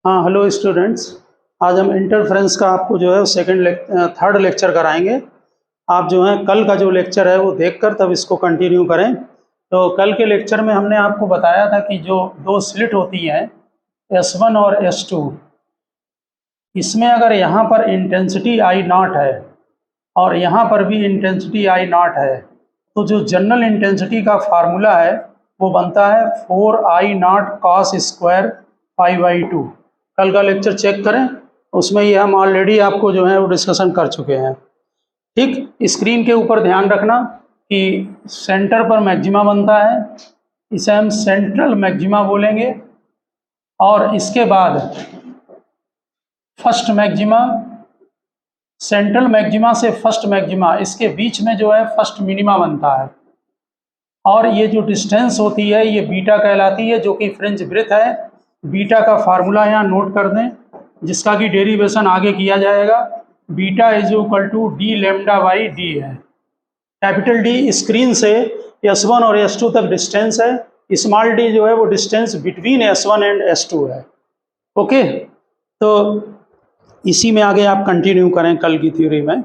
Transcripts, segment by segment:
हाँ, hello students. आज हम इंटरफेरेंस का आपको जो है थर्ड लेक्चर कराएंगे। आप जो है कल का जो लेक्चर है वो देखकर तब इसको कंटिन्यू करें। तो कल के लेक्चर में हमने आपको बताया था कि जो दो स्लिट होती हैं S1 और S2, इसमें अगर यहाँ पर इंटेंसिटी I नॉट है और यहाँ पर भी इंटेंसिटी I नॉट है, तो जो जनरल इंटेंसिटी का फार्मूला है वो बनता है 4I नॉट कॉस स्क्वायर π/2। कल का लेक्चर चेक करें, उसमें ये हम ऑलरेडी आपको जो है वो डिस्कशन कर चुके हैं। ठीक, स्क्रीन के ऊपर ध्यान रखना कि सेंटर पर मैक्सिमा बनता है, इसे हम सेंट्रल मैक्सिमा बोलेंगे, और इसके बाद फर्स्ट मैक्सिमा, सेंट्रल मैक्सिमा से फर्स्ट मैक्सिमा, इसके बीच में जो है फर्स्ट मिनिमा बनता है। और ये जो डिस्टेंस होती है ये बीटा कहलाती है, जो कि फ्रिंज ब्रेथ है। बीटा का फार्मूला यहाँ नोट कर दें, जिसका कि डेरिवेशन आगे किया जाएगा। Beta is equal to D lambda by D है। कैपिटल डी स्क्रीन से S1 और S2 तक डिस्टेंस है, स्मॉल डी जो है वो distance between S1 and S2 है। ओके, तो इसी में आगे आप कंटिन्यू करें कल की थ्योरी में।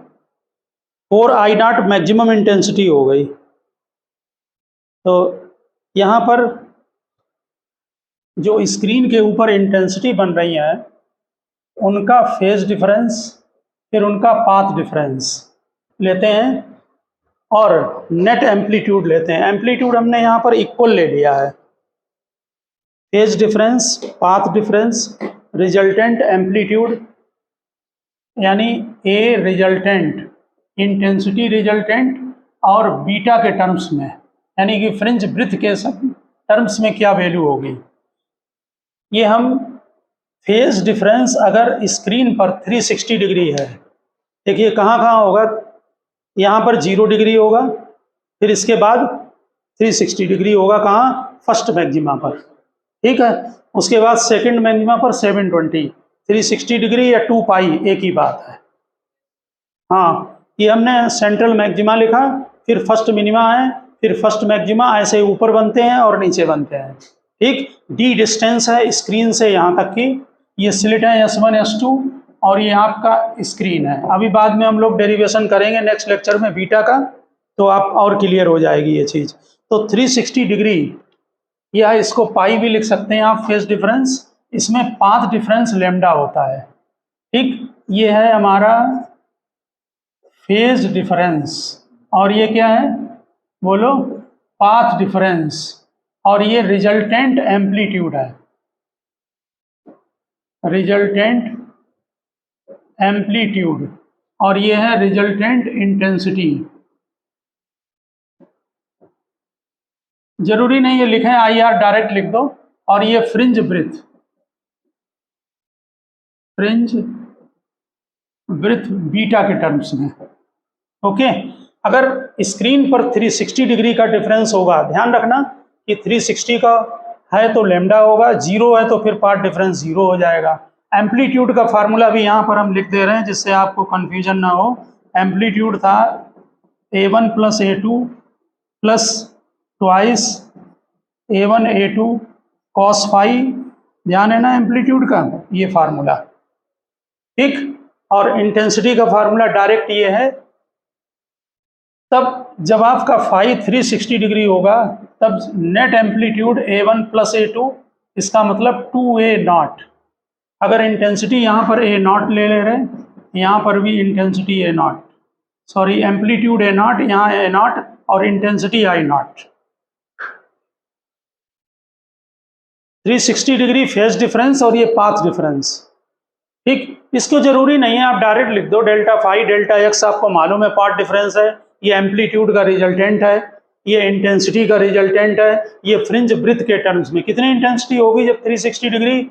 4I नॉट मैक्सिमम इंटेंसिटी हो गई। तो यहाँ पर जो स्क्रीन के ऊपर इंटेंसिटी बन रही है उनका फेज डिफरेंस, फिर उनका पाथ डिफरेंस लेते हैं और नेट एम्पलीट्यूड लेते हैं। एम्पलीट्यूड हमने यहाँ पर इक्वल ले लिया है। Phase difference, path difference, resultant amplitude, यानी ए रिजल्टेंट, इंटेंसिटी रिजल्टेंट और बीटा के टर्म्स में, यानी कि फ्रिंज ब्रेथ के सब टर्म्स में क्या वैल्यू होगी। ये हम फेज डिफरेंस अगर स्क्रीन पर 360 डिग्री है, देखिए कहाँ कहाँ होगा। यहाँ पर 0 डिग्री होगा, फिर इसके बाद 360 डिग्री होगा कहाँ, फर्स्ट मैक्सिमा पर। ठीक है, उसके बाद सेकंड मैक्सिमा पर 720, 360 डिग्री या 2 पाई एक ही बात है। हाँ, ये हमने सेंट्रल मैक्सिमा लिखा, फिर फर्स्ट मिनिमा है, फिर फर्स्ट मैक्सिमा, ऐसे ऊपर बनते हैं और नीचे बनते हैं। ठीक, डी डिस्टेंस है स्क्रीन से यहाँ तक की। ये स्लिट है S1 S2 और ये आपका स्क्रीन है। अभी बाद में हम लोग डेरिवेशन करेंगे नेक्स्ट लेक्चर में बीटा का, तो आप और क्लियर हो जाएगी ये चीज़। तो 360 डिग्री, या इसको पाई भी लिख सकते हैं आप, फेज डिफरेंस। इसमें पाथ डिफरेंस लैम्डा होता है। ठीक, ये है हमारा फेज डिफरेंस, और ये क्या है बोलो, पाथ डिफरेंस, और ये रिजल्टेंट एम्पलीट्यूड है, रिजल्टेंट एम्पलीट्यूड, और ये है रिजल्टेंट इंटेंसिटी। जरूरी नहीं ये लिखें, IR डायरेक्ट लिख दो। और ये fringe breadth, fringe breadth beta के टर्म्स में। ओके, अगर स्क्रीन पर 360 डिग्री का डिफरेंस होगा, ध्यान रखना कि 360 का है तो लैम्डा होगा, 0 है तो फिर पाथ डिफरेंस 0 हो जाएगा। एम्पलीट्यूड का फार्मूला भी यहाँ पर हम लिख दे रहे हैं जिससे आपको कंफ्यूजन ना हो। एम्पलीट्यूड था A1 plus A2 plus twice A1 A2 cos phi, ध्यान है ना एम्पलीट्यूड का, ये फार्मूला। ठीक, और इंटेंसिटी का फार्मूला डायरेक्ट ये है। तब जब आपका फाई 360 डिग्री होगा तब net amplitude A1 plus A2, इसका मतलब 2A नॉट। अगर इंटेंसिटी यहाँ पर A नॉट ले रहे हैं, यहाँ पर भी intensity A not, sorry amplitude A not, यहाँ A नॉट और intensity I not. 360 degree phase difference और ये पाथ डिफरेंस। ठीक, इसको जरूरी नहीं है, आप डायरेक्ट लिख दो डेल्टा फाई डेल्टा एक्स, आपको मालूम है पाथ डिफरेंस है, ये एम्पलीट्यूड का रिजल्टेंट है, ये इंटेंसिटी का रिजल्टेंट है, ये फ्रिंज ब्रेथ के टर्म्स में। कितनी इंटेंसिटी होगी जब 360 degree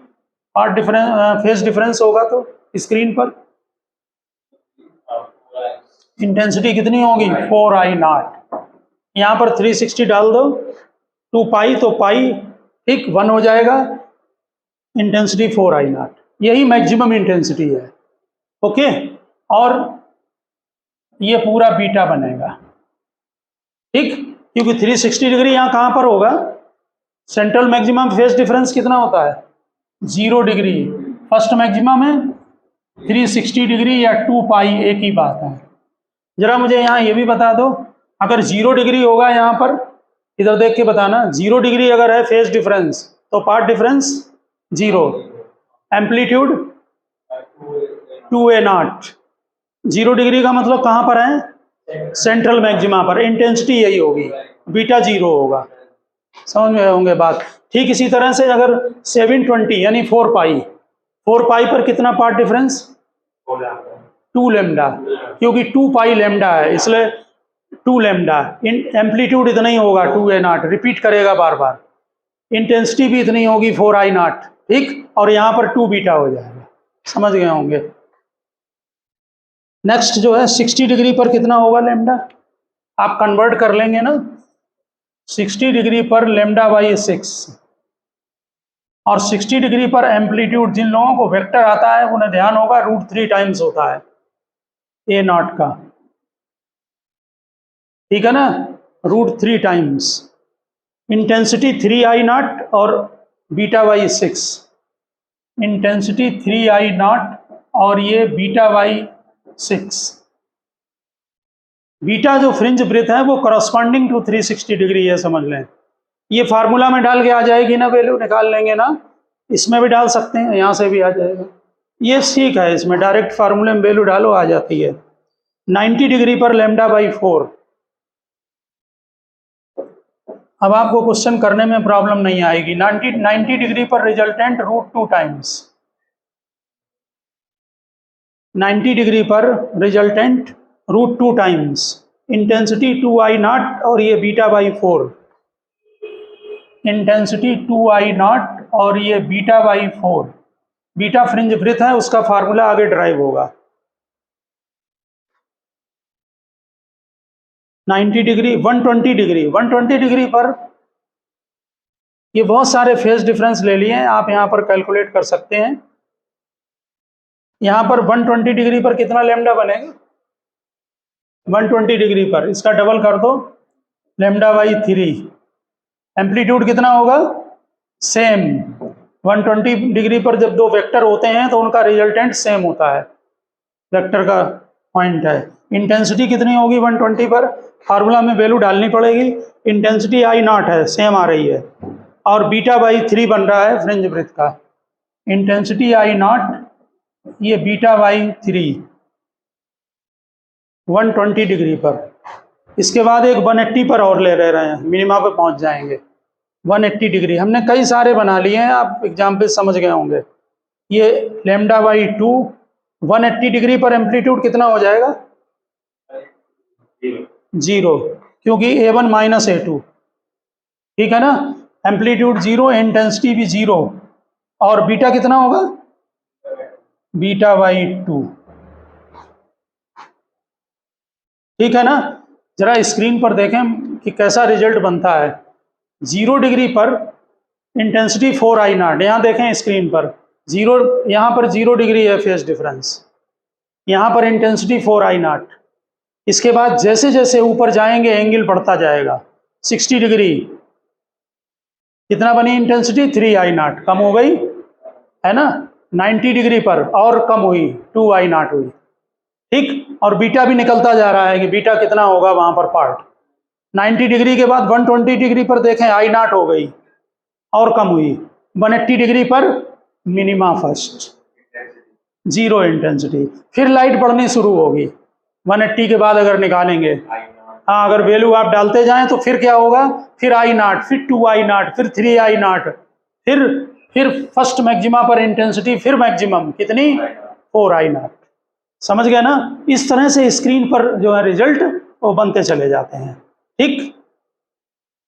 path difference phase difference होगा, तो स्क्रीन पर इंटेंसिटी कितनी होगी, 4I नॉट। यहाँ पर 360 डाल दो, 2 पाई तो पाई, ठीक 1 हो जाएगा, इंटेंसिटी 4I नॉट, यही मैक्सिमम इंटेंसिटी है। ओके, और ये पूरा बीटा बनेगा। ठीक, क्योंकि 360 डिग्री यहाँ कहाँ पर होगा, सेंट्रल मैक्सिमम फेज डिफरेंस कितना होता है, 0 डिग्री, फर्स्ट मैक्सिमम है 360 डिग्री या 2 पाई, एक ही बात है। जरा मुझे यहाँ ये भी बता दो, अगर 0 डिग्री होगा यहाँ पर, इधर देख के बताना, 0 डिग्री अगर है फेज डिफरेंस तो path difference 0, amplitude 2a0। 0 degree का मतलब कहाँ पर है? सेंट्रल मैक्सिमा पर। इंटेंसिटी यही होगी, बीटा 0 होगा। समझ में होंगे बात। ठीक इसी तरह से अगर 720 यानी 4 पाई, 4 पाई पर कितना पार्ट डिफरेंस? 2 लैम्डा, क्योंकि 2 पाई लैम्डा है इसलिए 2 लैम्डा। एम्पलीट्यूड इतना ही होगा 2a0, रिपीट करेगा बार बार। इंटेंसिटी भी इतनी होगी 4I0, ठीक, और यहाँ पर 2 बीटा हो जाएगा। समझ गए होंगे। नेक्स्ट जो है 60 डिग्री पर कितना होगा लैम्डा? आप कन्वर्ट कर लेंगे ना, 60 डिग्री पर लैम्डा बाई 6, और 60 डिग्री पर एम्पलीट्यूड, जिन लोगों को वेक्टर आता है उन्हें ध्यान होगा √3 टाइम्स होता है a0 का, ठीक है ना, √3 टाइम्स। इंटेंसिटी 3I0 और बीटा बाई 6, इंटेंसिटी 3I0 और ये बीटा बाई 6। बीटा जो फ्रिंज ब्रेथ है वो करस्पॉन्डिंग टू 360 डिग्री है, समझ लें। ये फार्मूला में डाल के आ जाएगी ना, वैल्यू निकाल लेंगे ना, इसमें भी डाल सकते हैं, यहाँ से भी आ जाएगा। ये ठीक है, इसमें डायरेक्ट फार्मूले में वैल्यू डालो आ जाती है। 90 डिग्री पर लैम्डा बाई 4। अब आपको क्वेश्चन करने में प्रॉब्लम नहीं आएगी। 90 डिग्री पर रिजल्टेंट √2 टाइम्स, 90 डिग्री पर रिजल्टेंट √2 टाइम्स, इंटेंसिटी 2I0 और ये बीटा बाई 4, इंटेंसिटी 2I0 और ये beta by 4। Beta fringe breadth है, उसका फार्मूला आगे ड्राइव होगा। 90 डिग्री, 120 डिग्री पर ये बहुत सारे फेज डिफरेंस ले लिए हैं, आप यहाँ पर कैलकुलेट कर सकते हैं। यहाँ पर 120 डिग्री पर कितना लैम्डा बनेगा? 120 डिग्री पर इसका डबल कर दो, लैम्डा बाई 3। एम्पलीट्यूड कितना होगा? सेम। 120 डिग्री पर जब दो वेक्टर होते हैं तो उनका रिजल्टेंट सेम होता है, वेक्टर का पॉइंट है। इंटेंसिटी कितनी होगी 120 पर? फार्मूला में वैल्यू डालनी पड़ेगी। इंटेंसिटी I0 है, सेम आ रही है, और बीटा बाई 3 बन रहा है फ्रिंज ब्रेथ का। इंटेंसिटी I0, ये बीटा बाई 3 120 डिग्री पर। इसके बाद एक 180 पर और ले रहे हैं, मिनिमा पे पहुंच जाएंगे। 180 डिग्री हमने कई सारे बना लिए हैं, आप एग्जाम्पल समझ गए होंगे। ये लैम्डा बाई 2, 180 डिग्री पर एम्पलीट्यूड कितना हो जाएगा? 0, क्योंकि A1 माइनस A2, ठीक है ना। एम्पलीट्यूड 0, इंटेंसिटी भी 0, और बीटा कितना होगा? बीटा बाई 2, ठीक है ना। जरा स्क्रीन पर देखें कि कैसा रिजल्ट बनता है। 0 डिग्री पर इंटेंसिटी 4I0, यहाँ देखें स्क्रीन पर 0, यहाँ पर 0 डिग्री है फेज डिफरेंस, यहाँ पर इंटेंसिटी 4I0। इसके बाद जैसे जैसे ऊपर जाएंगे एंगल बढ़ता जाएगा। 60 डिग्री कितना बनी इंटेंसिटी? 3I0, कम हो गई है ना। 90 डिग्री पर और कम हुई, 2I0 हुई, ठीक। और बीटा भी निकलता जा रहा है कि बीटा कितना होगा वहां पर पार्ट। 90 डिग्री के बाद 120 डिग्री पर देखें I0 हो गई और कम हुई। 180 डिग्री पर मिनिमा फर्स्ट, 0 इंटेंसिटी, फिर लाइट बढ़नी शुरू होगी 180 के बाद अगर निकालेंगे। हाँ, अगर वैल्यू आप डालते जाएं तो फिर क्या होगा? फिर I0, फिर 2I0, फिर 3I0, फिर फर्स्ट मैक्सिमा पर इंटेंसिटी, फिर मैक्सिमम कितनी? 4I0। समझ गए ना। इस तरह से स्क्रीन पर जो है रिजल्ट वो बनते चले जाते हैं, ठीक।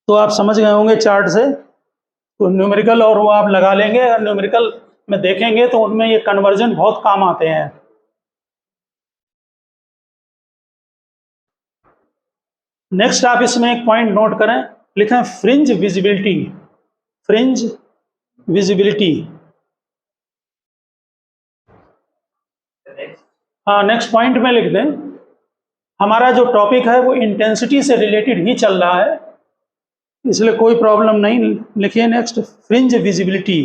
तो आप समझ गए होंगे चार्ट से। तो न्यूमेरिकल और वो आप लगा लेंगे, अगर न्यूमेरिकल में देखेंगे तो उनमें ये कन्वर्जन बहुत काम आते हैं। नेक्स्ट आप इसमें एक पॉइंट नोट करें, लिखें फ्रिंज विजिबिलिटी, फ्रिंज विजिबिलिटी। हाँ, नेक्स्ट पॉइंट में लिख दें। हमारा जो टॉपिक है वो इंटेंसिटी से रिलेटेड ही चल रहा है, इसलिए कोई प्रॉब्लम नहीं। लिखिए नेक्स्ट फ्रिंज विजिबिलिटी।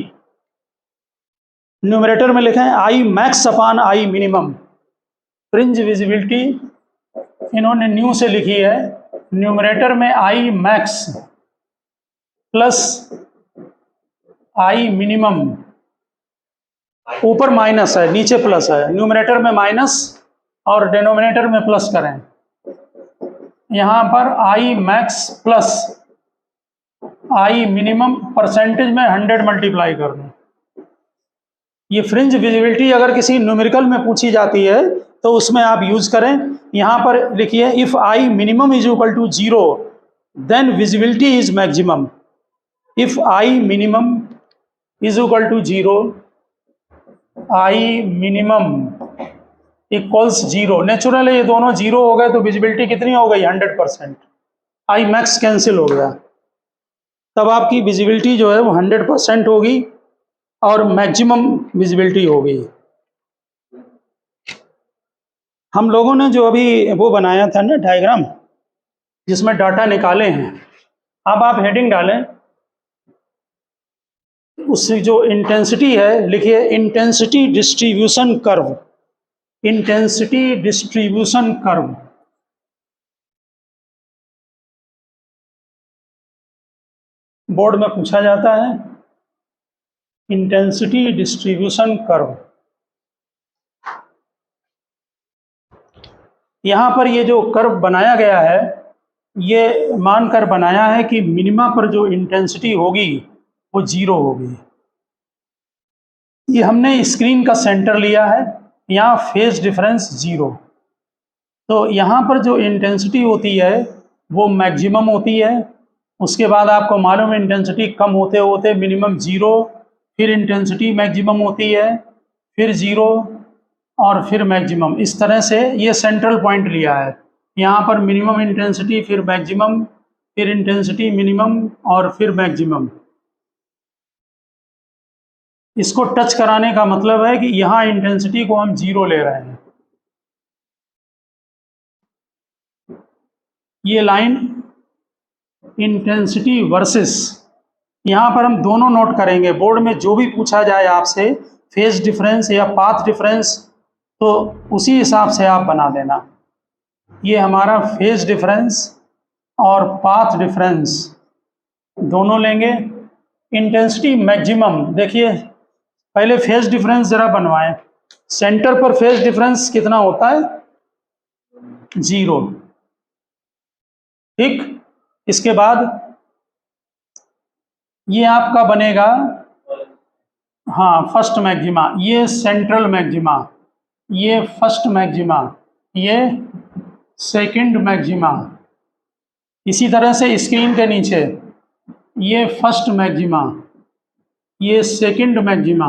न्यूमरेटर में लिखें I max upon I minimum. Fringe visibility इन्होंने न्यू से लिखी है, न्यूमरेटर में I max plus I minimum, ऊपर माइनस है नीचे प्लस है, न्यूमरेटर में माइनस और डिनोमिनेटर में प्लस करें। यहाँ पर I max plus I minimum percentage में 100 मल्टीप्लाई कर दूँ। ये फ्रिंज विजिबिलिटी अगर किसी न्यूमेरिकल में पूछी जाती है तो उसमें आप यूज करें। यहाँ पर लिखिए if I minimum is equal to 0 then visibility is maximum. If I minimum is equal to 0, I minimum equals 0, natural है ये दोनों 0 हो गए तो विजिबिलिटी कितनी हो गई 100%। आई मैक्स कैंसिल हो गया, तब आपकी विजिबिलिटी जो है वो 100% होगी और मैक्सिमम विजिबिलिटी होगी। हम लोगों ने जो अभी वो बनाया था ना डायग्राम जिसमें डाटा निकाले हैं, अब आप हेडिंग डालें, उससे जो इंटेंसिटी है लिखिए intensity distribution curve. Intensity distribution curve, board में पूछा जाता है इंटेंसिटी डिस्ट्रीब्यूशन कर्व। यहाँ पर ये जो कर्व बनाया गया है ये मानकर बनाया है कि मिनिमा पर जो इंटेंसिटी होगी वो 0 होगी। ये हमने स्क्रीन का सेंटर लिया है, यहाँ फेज डिफरेंस 0, तो यहाँ पर जो इंटेंसिटी होती है वो मैक्सिमम होती है। उसके बाद आपको मालूम है इंटेंसिटी कम होते होते मिनिमम 0, फिर इंटेंसिटी मैक्सिमम होती है, फिर 0 और फिर मैक्सिमम। इस तरह से ये सेंट्रल पॉइंट लिया है। यहाँ पर मिनिमम इंटेंसिटी, फिर मैक्सिमम, फिर इंटेंसिटी मिनिमम और फिर मैक्सिमम। इसको टच कराने का मतलब है कि यहाँ इंटेंसिटी को हम 0 ले रहे हैं। ये लाइन इंटेंसिटी वर्सेस, यहाँ पर हम दोनों नोट करेंगे। बोर्ड में जो भी पूछा जाए आपसे फेज डिफरेंस या पाथ डिफरेंस तो उसी हिसाब से आप बना देना। ये हमारा फेज डिफरेंस और पाथ डिफरेंस दोनों लेंगे। इंटेंसिटी मैक्सिमम, देखिए पहले फेज डिफरेंस जरा बनवाएं। सेंटर पर फेज डिफरेंस कितना होता है 0, ठीक। इसके बाद ये आपका बनेगा, हाँ, फर्स्ट मैक्सिमा, ये सेंट्रल मैक्सिमा, ये फर्स्ट मैक्सिमा, ये सेकंड मैक्सिमा। इसी तरह से स्क्रीन के नीचे ये फर्स्ट मैक्सिमा, ये सेकंड मैक्सिमा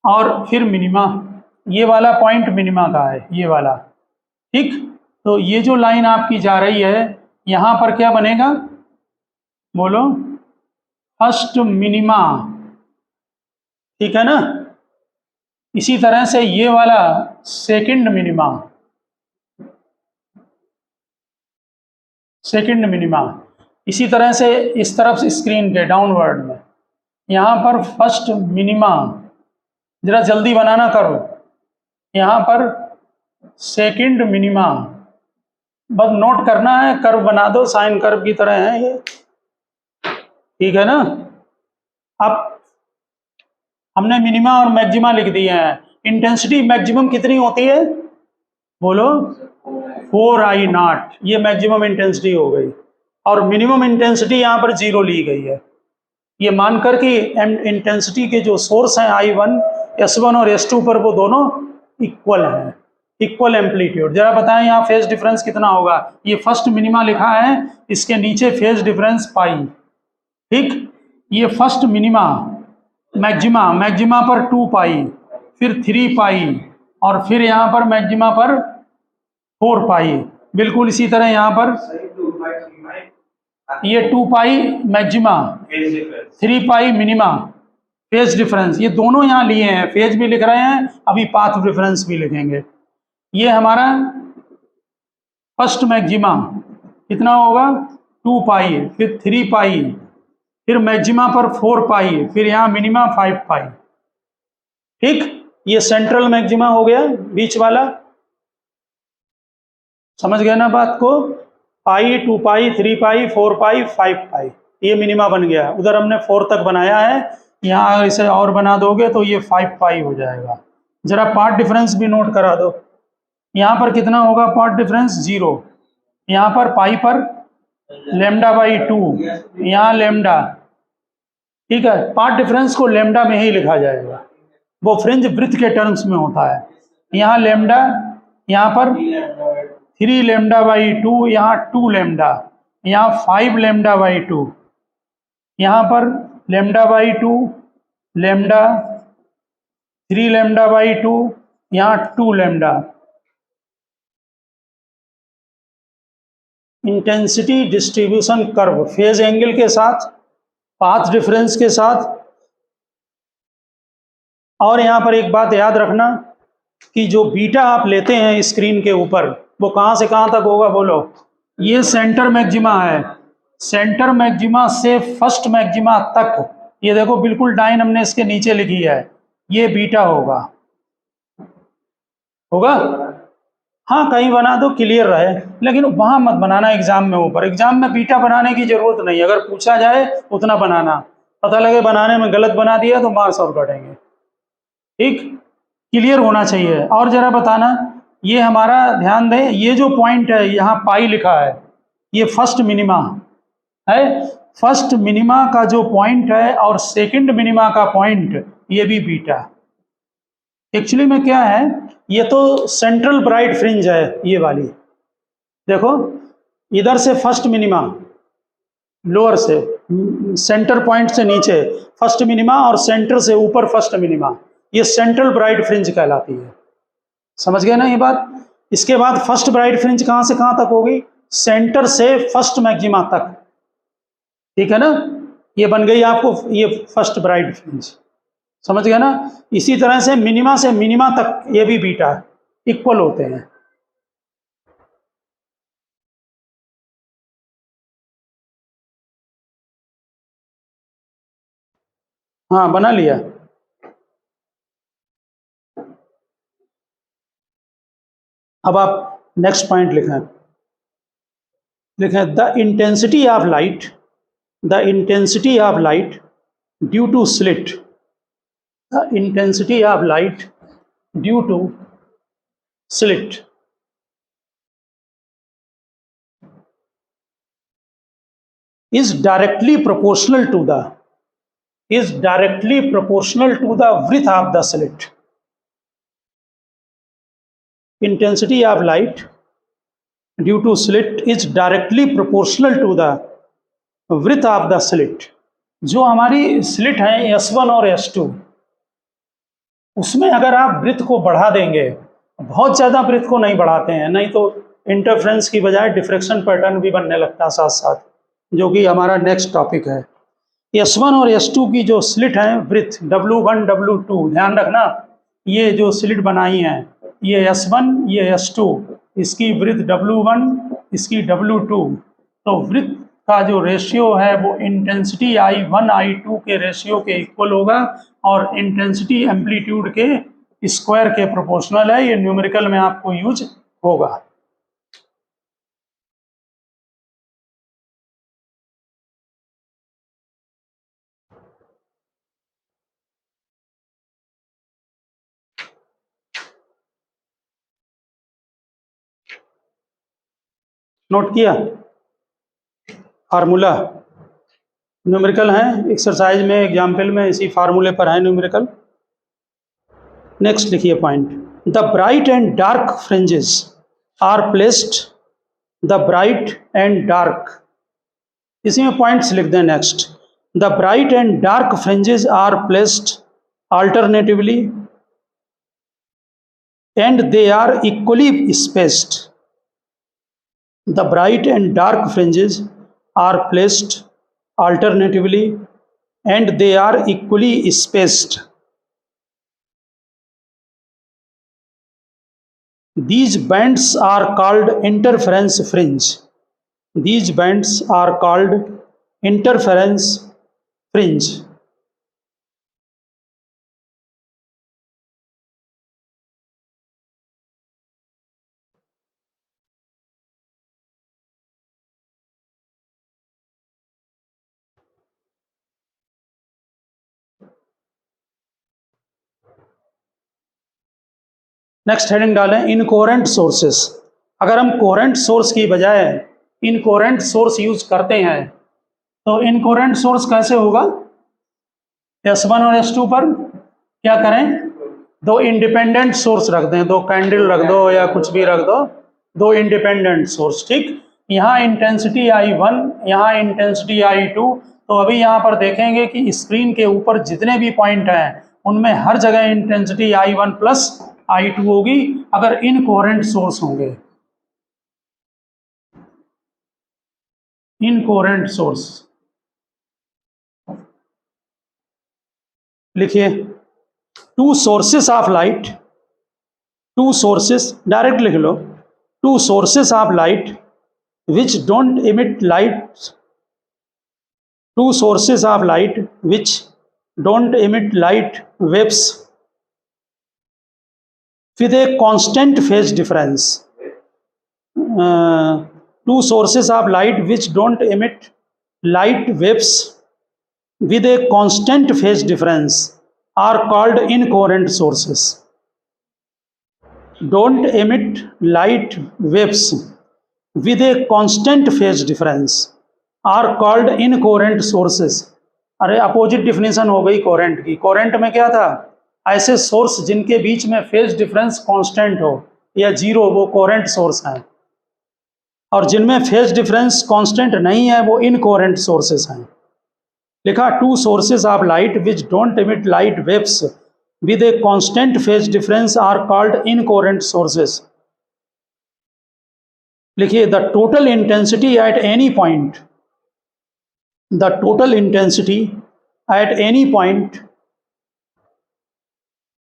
और फिर मिनिमा। ये वाला पॉइंट मिनिमा का है, ये वाला, ठीक। तो ये जो लाइन आपकी जा रही है यहाँ पर क्या बनेगा, बोलो, फर्स्ट मिनिमा, ठीक है ना। इसी तरह से ये वाला सेकंड मिनिमा, सेकंड मिनिमा। इसी तरह से इस तरफ से स्क्रीन के डाउनवर्ड में यहाँ पर फर्स्ट मिनिमा, जरा जल्दी बनाना करो, यहाँ पर सेकंड मिनिमा। बस नोट करना है, कर्व बना दो, साइन कर्व की तरह है ये, ठीक है ना। अब हमने मिनिमा और मैक्सिमा लिख दिए हैं। इंटेंसिटी मैक्सिमम कितनी होती है, बोलो, 4I0, ये मैक्सिमम इंटेंसिटी हो गई। और मिनिमम इंटेंसिटी यहाँ पर 0 ली गई है, ये मानकर कि इंटेंसिटी के जो सोर्स हैं I1, S1 और S2 पर वो दोनों इक्वल हैं, इक्वल एम्पलीट्यूड। जरा बताएं यहाँ फेज डिफरेंस कितना होगा। ये फर्स्ट मिनिमा लिखा है, इसके नीचे फेज डिफरेंस पाई, ठीक। ये फर्स्ट मिनिमा, मैक्सिमा, मैक्सिमा पर 2 पाई, फिर 3 पाई और फिर यहाँ पर मैक्सिमा पर 4 पाई। बिल्कुल इसी तरह यहाँ पर ये 2 पाई मैक्सिमा, 3 पाई मिनिमा, फेज डिफरेंस। ये दोनों यहाँ लिए हैं, फेज भी लिख रहे हैं, अभी पाथ डिफरेंस भी लिखेंगे। ये हमारा फर्स्ट मैक्सिमा कितना होगा 2 पाई, फिर 3 पाई, फिर मैक्सिमा पर 4 पाई, फिर यहाँ मिनिमा 5 पाई। ठीक, ये सेंट्रल मैक्सिमा हो गया बीच वाला, समझ गए ना बात को। पाई, 2 पाई, 3 पाई, 4 पाई, 5 पाई, ये मिनिमा बन गया। उधर हमने 4 तक बनाया है, यहाँ इसे और बना दोगे तो ये 5 पाई हो जाएगा। जरा पार्ट डिफरेंस भी नोट करा दो। यहाँ पर कितना होगा पार्ट डिफरेंस? 0। यहाँ पर पाई पर लेमडा बाई 2, यहाँ लेमडा, ठीक है। पार्ट डिफरेंस को लेमडा में ही लिखा जाएगा, वो फ्रिंज ब्रिथ के टर्म्स में होता है। यहाँ लेमडा, यहाँ पर 3 लेमडा बाई 2, यहाँ 2 लेमडा, यहाँ 5 लेमडा बाई 2, यहाँ पर lambda by 2, lambda, 3 lambda by 2, यहाँ 2 lambda. Intensity distribution curve phase angle के साथ, पाथ डिफरेंस के साथ। और यहाँ पर एक बात याद रखना कि जो बीटा आप लेते हैं स्क्रीन के ऊपर, वो कहाँ से कहाँ तक होगा बोलो? ये सेंटर मैक्सिमा है, सेंटर मैक्सिमा से फर्स्ट मैक्सिमा तक, ये देखो बिल्कुल डाइन हमने इसके नीचे लिखी है, ये बीटा होगा। होगा? हाँ, कहीं बना दो क्लियर रहे, लेकिन वहां मत बनाना एग्जाम में ऊपर। एग्जाम में बीटा बनाने की जरूरत नहीं, अगर पूछा जाए उतना बनाना, पता लगे बनाने में गलत बना दिया तो मार्क्स और कटेंगे। ठीक, क्लियर होना चाहिए। और जरा बताना, ये हमारा ध्यान दें, ये जो पॉइंट है यहाँ पाई लिखा है, ये फर्स्ट मिनिमा है। फर्स्ट मिनिमा का जो पॉइंट है और सेकंड मिनिमा का पॉइंट, ये भी बीटा। एक्चुअली में क्या है, ये तो सेंट्रल ब्राइट फ्रिंज है ये वाली, देखो इधर से फर्स्ट मिनिमा, लोअर से सेंटर पॉइंट से नीचे फर्स्ट मिनिमा और सेंटर से ऊपर फर्स्ट मिनिमा, ये सेंट्रल ब्राइट फ्रिंज कहलाती है। समझ गए ना ये बात? इसके बाद फर्स्ट ब्राइट फ्रिंज कहाँ से कहाँ तक होगी? सेंटर से फर्स्ट मैक्सिमा तक, ठीक है ना। ये बन गई आपको ये फर्स्ट ब्राइट फ्रिंज, समझ गए ना। इसी तरह से मिनिमा तक ये भी बीटा इक्वल होते हैं। हाँ, बना लिया। अब आप नेक्स्ट पॉइंट लिखें, the intensity of light, the intensity of light due to slit, the intensity of light due to slit is directly proportional to the width of the slit. Intensity of light due to slit is directly proportional to the width of the slit. जो हमारी slit है S1 और S2, उसमें अगर आप breadth को बढ़ा देंगे, बहुत ज़्यादा ब्रिथ को नहीं बढ़ाते हैं, नहीं तो इंटरफ्रेंस की बजाय डिफ्रेक्शन पैटर्न भी बनने लगता है साथ साथ, जो कि हमारा नेक्स्ट टॉपिक है। S1 और S2 की जो स्लिट है ब्रिथ W1 W2, ध्यान रखना, ये जो स्लिट बनाई हैं, ये S1 ये S2, इसकी ब्रिथ W1 इसकी W2, तो ब्रिथ का जो रेशियो है वो इंटेंसिटी I1 I2 के रेशियो के इक्वल होगा और इंटेंसिटी एम्पलीट्यूड के स्क्वायर के प्रोपोर्शनल है। ये न्यूमेरिकल में आपको यूज होगा। नोट किया? फार्मूला न्यूमेरिकल है, एक्सरसाइज में एग्जाम्पल में इसी फार्मूले पर है न्यूमेरिकल। नेक्स्ट लिखिए point, the bright and dark fringes are placed, the bright and dark, इसी में पॉइंट्स लिख दें। Next, the bright and dark fringes are placed alternatively and they are equally spaced. The bright and dark fringes are placed alternatively and they are equally spaced. These bands are called interference fringe. These bands are called interference fringe. Next heading डालें इनकोरेंट sources. अगर हम coherent source की बजाय इनकोरेंट source use करते हैं तो इनकोरेंट source कैसे होगा? S1 और S2 पर क्या करें, दो इंडिपेंडेंट सोर्स रख दें, दो कैंडल रख दो या कुछ भी रख दो, दो इंडिपेंडेंट सोर्स। ठीक, यहाँ इंटेंसिटी I1, यहाँ इंटेंसिटी I2। तो अभी यहाँ पर देखेंगे कि स्क्रीन के ऊपर जितने भी पॉइंट हैं उनमें हर जगह इंटेंसिटी I1 प्लस I2 होगी अगर इनकोरेंट सोर्स होंगे। इनकोरेंट सोर्स लिखिए, two sources of light, two sources direct लिख लो, two sources of light which don't emit light, two sources of light which don't emit light waves with a constant phase difference, two sources of light which don't emit light waves with a constant phase difference are called incoherent sources. Don't emit light waves with a constant phase difference are called incoherent sources. अरे opposite definition हो गई coherent की। Coherent में क्या था, ऐसे source जिनके बीच में फेज डिफरेंस कांस्टेंट हो या जीरो, वो कोरेंट सोर्स हैं, और जिनमें फेज डिफरेंस कांस्टेंट नहीं है वो इनकोरेंट सोर्सेस हैं। लिखा, two sources of light which don't emit light waves with a constant phase difference are called incoherent sources. लिखिए, the total intensity at any point, the total intensity at any point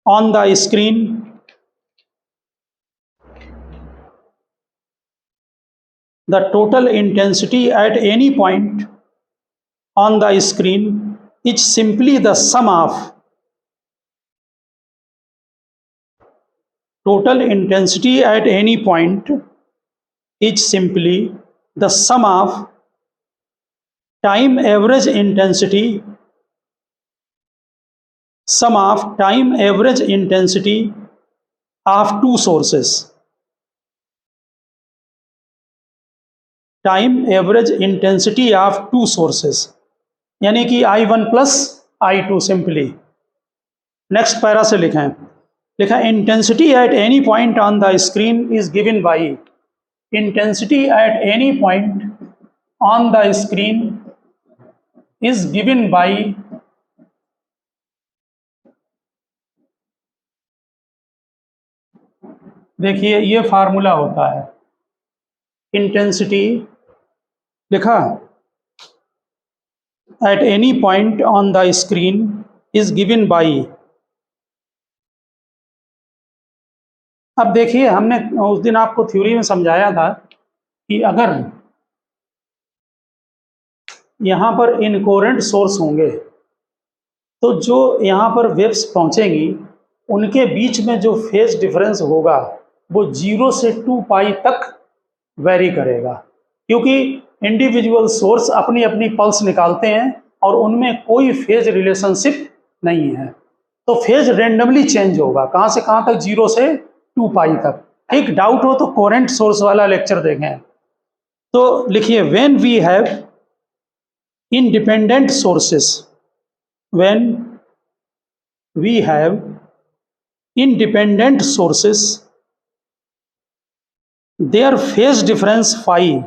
on the screen the total intensity at any point on the screen is simply the sum of total intensity at any point is simply the sum of time average intensity, sum of time average intensity of two sources, time average intensity of to sources, यानी कि I1 plus I2 simply. Next para से लिखें, लिखा, intensity at any point on the screen is given by, intensity at any point on the screen is given by देखिए ये formula होता है, intensity लिखा eight any point on the screen is given by. अब देखिए, हमने उस दिन आपको थ्योरी में समझाया था कि अगर यहाँ पर इनकोरेंट सोर्स होंगे तो जो यहाँ पर वेव्स पहुँचेंगी उनके बीच में जो फेज डिफरेंस होगा वो 0 से 2 पाई तक वेरी करेगा, क्योंकि इंडिविजुअल सोर्स अपनी अपनी पल्स निकालते हैं और उनमें कोई फेज रिलेशनशिप नहीं है, तो फेज रेंडमली चेंज होगा। कहाँ से कहाँ तक? 0 से 2 पाई तक। एक डाउट हो तो कोरेंट सोर्स वाला लेक्चर देखें। तो लिखिए, when we have independent sources, when we have independent sources, their phase difference phi,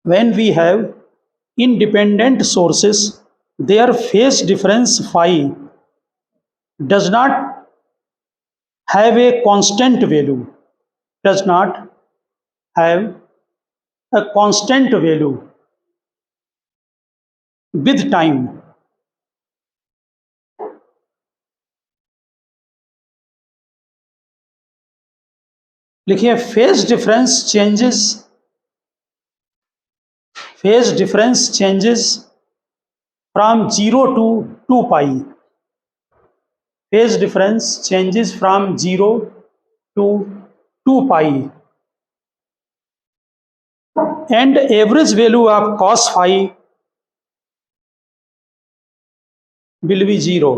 when we have independent sources, their phase difference phi does not have a constant value, does not have a constant value with time. लिखिए, phase difference changes from 0 to 2 pi, phase difference changes from 0 to 2 pi, and average value of cos phi will be 0.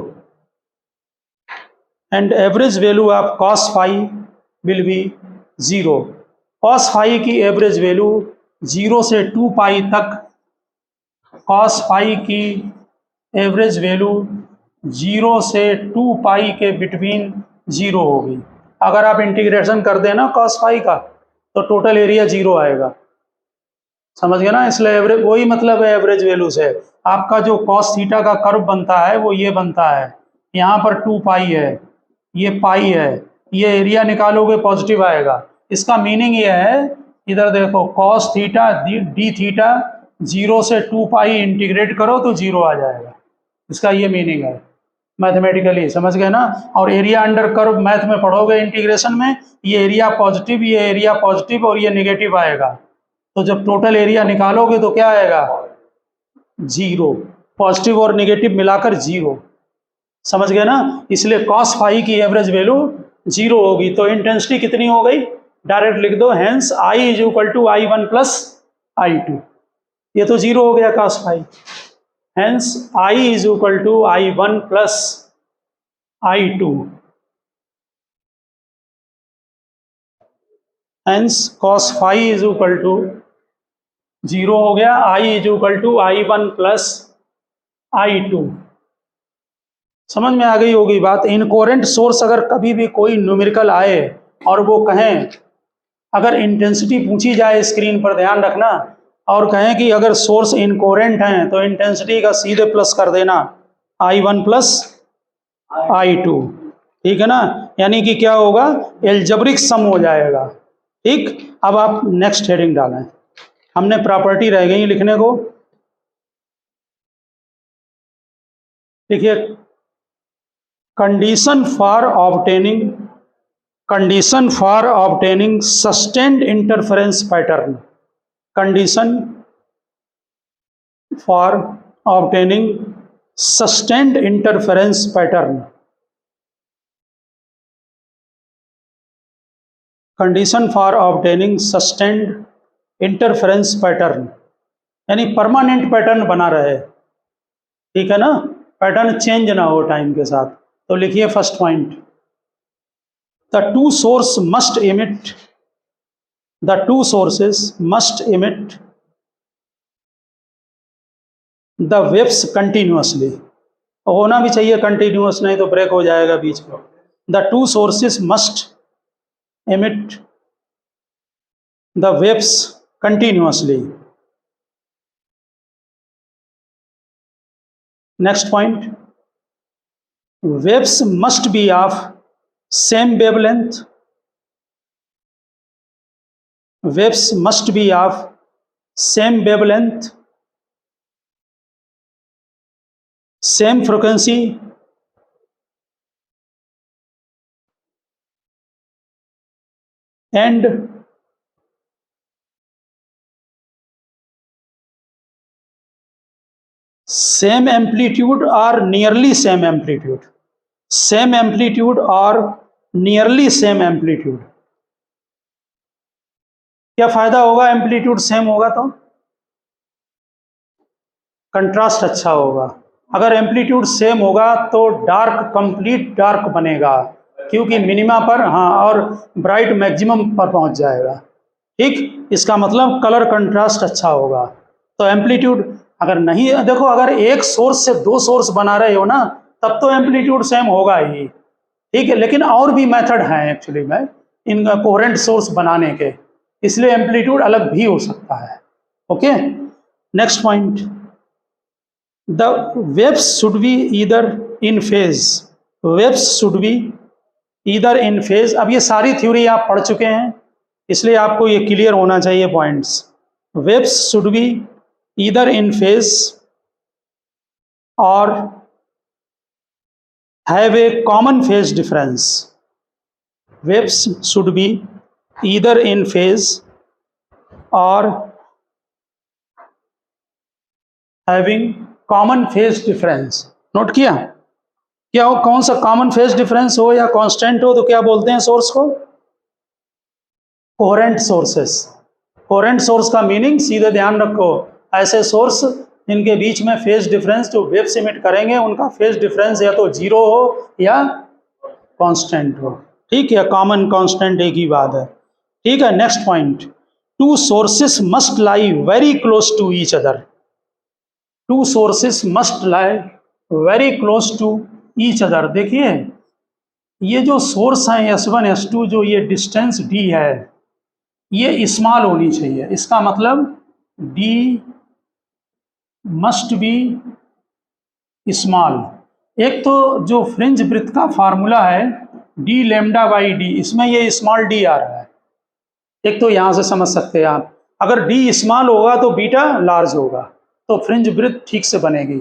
And average value of cos phi will be 0। cos phi की average value 0 से 2 pi तक, cos phi की average value 0 से 2 पाई के between 0 होगी। अगर आप integration कर देना cos फाई का तो टोटल एरिया 0 आएगा, समझ गए ना। इसलिए एवरेज, वही मतलब है एवरेज वैल्यू से। आपका जो cos थीटा का कर्व बनता है वो ये बनता है, यहाँ पर 2 पाई है, ये पाई है, ये एरिया निकालोगे पॉजिटिव आएगा। इसका मीनिंग ये है, इधर देखो cos थीटा डी थीटा 0 से 2 पाई इंटीग्रेट करो तो 0 आ जाएगा। इसका ये मीनिंग है मैथमेटिकली, समझ गए ना। और एरिया अंडर कर्व मैथ में पढ़ोगे इंटीग्रेशन में, ये एरिया पॉजिटिव, ये एरिया पॉजिटिव और ये नेगेटिव आएगा। तो जब टोटल एरिया निकालोगे तो क्या आएगा? 0। पॉजिटिव और नेगेटिव मिलाकर 0, समझ गए ना। इसलिए cos फाई की एवरेज वैल्यू 0 होगी। तो इंटेंसिटी कितनी हो गई? डायरेक्ट लिख दो, hence I is equal to I1 plus I2। ये तो 0 हो गया cos phi, hence I is equal to I1 plus I2। Hence cos phi is equal to 0 हो गया, I is equal to I1 plus I2। समझ में आ गई होगी बात। इनकोरेंट सोर्स अगर कभी भी कोई न्यूमेरिकल आए और वो कहें, अगर इंटेंसिटी पूछी जाए स्क्रीन पर ध्यान रखना, और कहें कि अगर सोर्स इनकोरेंट हैं तो इंटेंसिटी का सीधे प्लस कर देना, I1 प्लस I2, ठीक है ना। यानी कि क्या होगा? एल्जेब्रिक सम हो जाएगा। ठीक, अब आप नेक्स्ट हेडिंग डालें। हमने प्रॉपर्टी रह गई लिखने को। देखिए, condition for obtaining sustained interference pattern. Condition for obtaining sustained interference pattern. Condition for obtaining sustained interference pattern यानी परमानेंट पैटर्न बना रहे, ठीक है ना, पैटर्न चेंज ना हो टाइम के साथ। तो लिखिए first point, the to sources must emit the waves continuously. होना भी चाहिए कंटिन्यूअस, नहीं तो ब्रेक हो जाएगा बीच में। The two sources must emit the waves continuously. Next point, waves must be of same wavelength. Waves must be of same wavelength, same frequency, and same amplitude or nearly same amplitude. Same amplitude और nearly same amplitude. क्या फायदा होगा? Amplitude same होगा तो contrast अच्छा होगा। अगर amplitude same होगा तो डार्क कंप्लीट डार्क बनेगा, क्योंकि मिनिमा पर, हाँ, और ब्राइट मैक्सिमम पर पहुंच जाएगा। ठीक, इसका मतलब कलर कंट्रास्ट अच्छा होगा। तो एम्पलीट्यूड अगर नहीं, देखो अगर एक सोर्स से दो सोर्स बना रहे हो ना, तब तो एम्पलीट्यूड सेम होगा ही, ठीक है। लेकिन और भी मेथड हैं एक्चुअली में इन कोहेरेंट सोर्स बनाने के, इसलिए एम्पलीट्यूड अलग भी हो सकता है। Okay, next point, the waves should be either in phase. Waves should be either in phase. अब ये सारी थ्योरी आप पढ़ चुके हैं, इसलिए आपको ये क्लियर होना चाहिए points. Waves should be either in phase और have a common phase difference. Waves should be either in phase or having common phase difference. Note किया? क्या हो, कौन सा कॉमन फेज डिफरेंस हो या कांस्टेंट हो तो क्या बोलते हैं सोर्स को? Coherent sources. कोहेरेंट सोर्स का मीनिंग सीधे ध्यान रखो, ऐसे सोर्स इनके बीच में फेज डिफरेंस जो वेव्स इमिट करेंगे उनका फेज डिफरेंस या तो 0 हो या कांस्टेंट हो, ठीक है, कॉमन कांस्टेंट एक ही बात है, ठीक है। Next point, two sources must lie very close to each other, two sources must lie very close to each other. देखिए ये जो सोर्स है S1 S2, जो ये डिस्टेंस D है, ये स्मॉल होनी चाहिए, इसका मतलब D मस्ट बी स्मॉल। एक तो जो फ्रिंज ब्रिथ का फार्मूला है D लैम्डा बाई D, इसमें ये स्मॉल d आ रहा है, एक तो यहाँ से समझ सकते हैं आप। अगर D स्मॉल होगा तो बीटा लार्ज होगा, तो फ्रिंज ब्रिथ ठीक से बनेगी,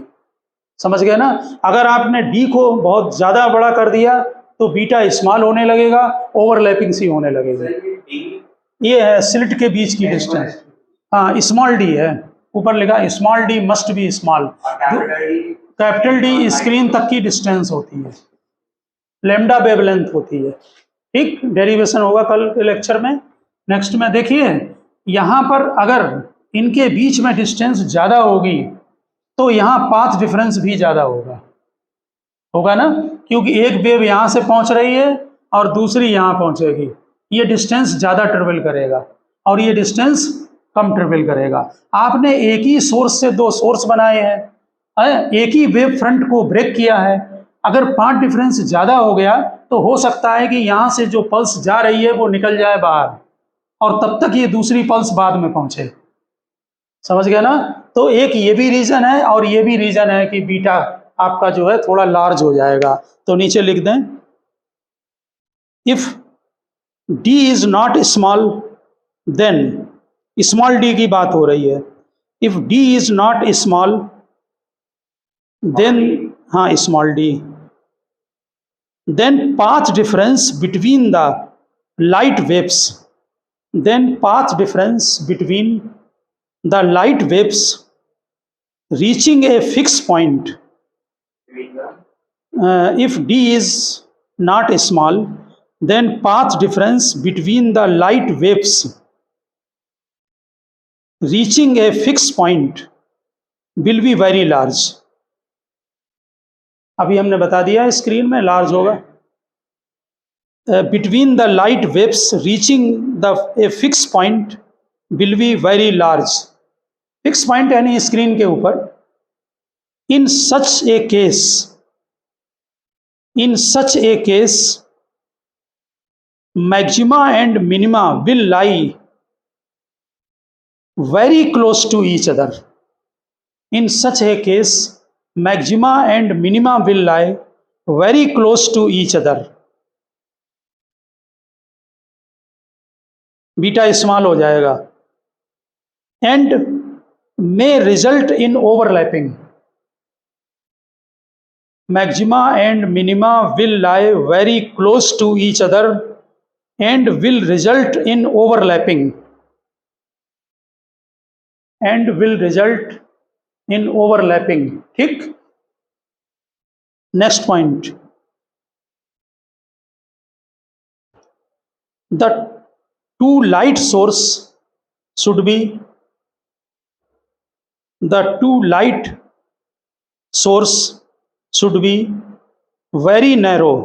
समझ गए ना। अगर आपने D को बहुत ज़्यादा बड़ा कर दिया तो बीटा स्मॉल होने लगेगा, ओवरलैपिंग सी होने लगेगी। ये है स्लिट के बीच की डिस्टेंस, हाँ स्मॉल d है, ऊपर लिखा small d must be small. Capital D screen तक की डिस्टेंस होती है, लैम्डा वेवलेंथ होती है, ठीक। डेरिवेशन होगा कल के लेक्चर में। नेक्स्ट में देखिए यहाँ पर अगर इनके बीच में डिस्टेंस ज़्यादा होगी तो यहाँ पाथ डिफरेंस भी ज़्यादा होगा ना, क्योंकि एक वेव यहाँ से पहुँच रही है और दूसरी यहाँ पहुँचेगी, ये डिस्टेंस ज़्यादा ट्रेवल करेगा और ये डिस्टेंस कम ट्रेवल करेगा। आपने एक ही सोर्स से दो सोर्स बनाए हैं, एक ही वेव फ्रंट को ब्रेक किया है, अगर पाथ डिफरेंस ज़्यादा हो गया तो हो सकता है कि यहाँ से जो पल्स जा रही है वो निकल जाए बाहर और तब तक ये दूसरी पल्स बाद में पहुँचे, समझ गया ना। तो एक ये भी रीज़न है और ये भी रीज़न है कि बीटा आपका जो है थोड़ा लार्ज हो जाएगा। तो नीचे लिख दें, if D is not small then, small d की बात हो रही है, if D is not small then, हाँ small d, then path difference between the light waves, then path difference between the light waves reaching a fixed point, if d is not small, then path difference between the light waves reaching a fixed point will be very large। अभी हमने बता दिया screen में, large होगा। Between the light waves reaching the a fix point will be very large, fix point यानी screen के ऊपर। In such a case maxima and minima will lie very close to each other, in such a case maxima and minima will lie very close to each other, beta small हो जाएगा, and may result in overlapping, maxima and minima will lie very close to each other and will result in overlapping, and will result in overlapping, ठीक। Next point, the two light source should be, the two light source should be very narrow।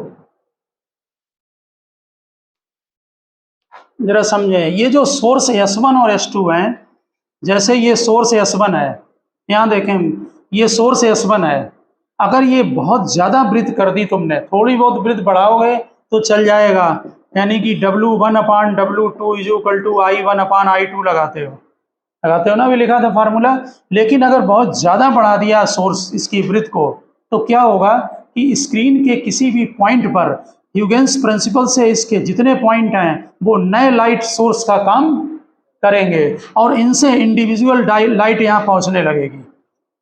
जरा समझें, ये जो source S1 और S2 हैं, जैसे ये source S1 है, यहाँ देखें ये सोर्स S1 है, अगर ये बहुत ज़्यादा ब्रिथ कर दी तुमने, थोड़ी बहुत ब्रिथ बढ़ाओगे तो चल जाएगा, यानी कि W1/W2 is equal to I1/I2 लगाते हो ना, भी लिखा था फार्मूला। लेकिन अगर बहुत ज़्यादा बढ़ा दिया सोर्स इसकी ब्रिथ को तो क्या होगा कि स्क्रीन के किसी भी पॉइंट पर ह्यूजेंस प्रिंसिपल से इसके जितने पॉइंट हैं वो नए लाइट सोर्स का काम करेंगे और इनसे इंडिविजुअल लाइट यहाँ पहुँचने लगेगी,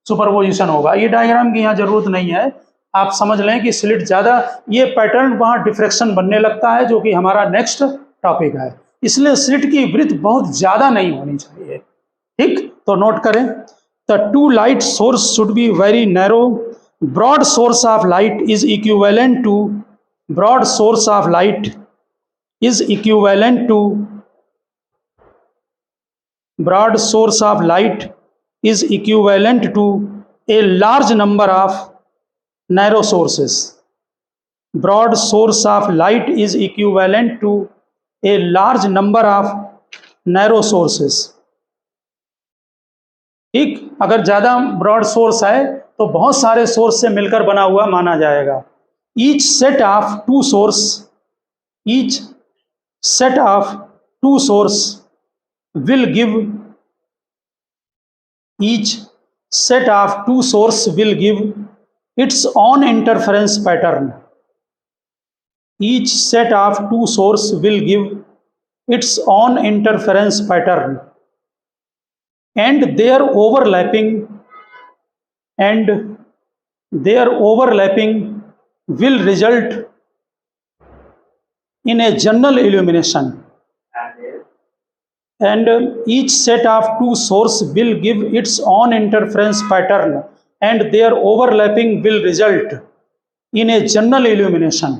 सुपरपोजिशन होगा। ये डायग्राम की यहाँ जरूरत नहीं है, आप समझ लें कि स्लिट ज़्यादा, ये पैटर्न वहाँ डिफ्रेक्शन बनने लगता है जो कि हमारा नेक्स्ट टॉपिक है, इसलिए स्लिट की ब्रिथ बहुत ज़्यादा नहीं होनी चाहिए, ठीक। तो नोट करें, the two light source should be very narrow, broad source of light is equivalent to, broad source of light is equivalent to, broad source of light is equivalent to a large number of narrow sources। broad source of light is equivalent to a large number of narrow sources. ठीक, अगर ज़्यादा broad source है तो बहुत सारे source से मिलकर बना हुआ माना जाएगा. Each set of two source will give each set of two source will give its own interference pattern. Each set of two source will give its own interference pattern, and their overlapping will result in a general illumination. And each set of two source will give its own interference pattern, and their overlapping will result in a general illumination.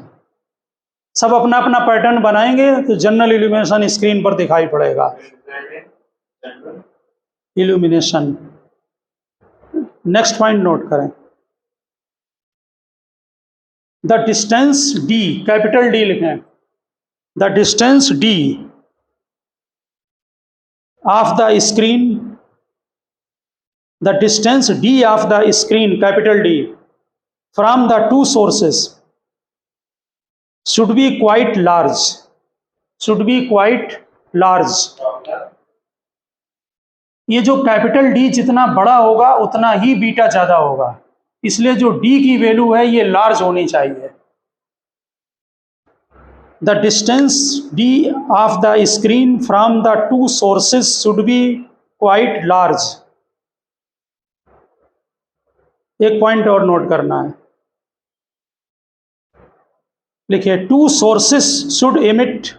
सब अपना अपना pattern बनाएंगे तो general illumination screen पर दिखाई पड़ेगा. Illumination. Next point note करें. The distance d, capital D लिखें. The distance d of the screen, the distance d of the screen, capital D, from the two sources should be quite large. ये जो capital D जितना बड़ा होगा उतना ही beta ज़्यादा होगा, इसलिए जो D की वैल्यू है ये लार्ज होनी चाहिए. The distance d of the screen from the two sources should be quite large. एक पॉइंट और नोट करना है. लिखिए two sources should emit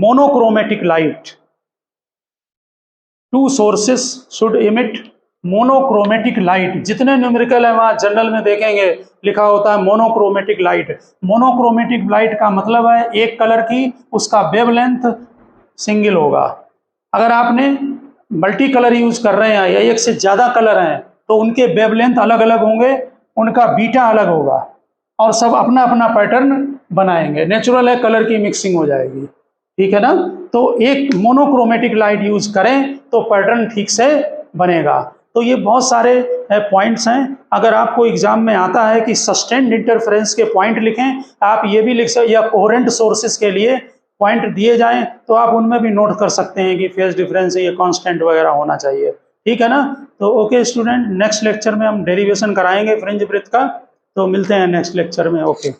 monochromatic light. Two sources should emit monochromatic light. जितने न्यूमेरिकल है वहाँ जनरल में देखेंगे लिखा होता है मोनोक्रोमेटिक लाइट. मोनोक्रोमेटिक लाइट का मतलब है एक कलर की उसका वेवलेंथ सिंगल होगा. अगर आपने मल्टी कलर यूज कर रहे हैं या एक से ज़्यादा कलर हैं तो उनके वेवलेंथ अलग अलग होंगे, उनका बीटा अलग होगा और सब अपना अपना पैटर्न बनाएंगे. नेचुरल है, कलर की मिक्सिंग हो जाएगी. ठीक है ना. तो एक मोनोक्रोमेटिक लाइट यूज करें तो पैटर्न ठीक से बनेगा. तो ये बहुत सारे पॉइंट्स हैं. अगर आपको एग्जाम में आता है कि सस्टेन्ड इंटरफेरेंस के पॉइंट लिखें, आप ये भी लिख सकते, या कोहेरेंट सोर्सेज के लिए पॉइंट दिए जाएं तो आप उनमें भी नोट कर सकते हैं कि फेज डिफरेंस ये कांस्टेंट वगैरह होना चाहिए. ठीक है ना. तो ओके स्टूडेंट, नेक्स्ट लेक्चर में हम डेरिवेशन कराएंगे फ्रिंज ब्रेथ का. तो मिलते हैं नेक्स्ट लेक्चर में. ओके.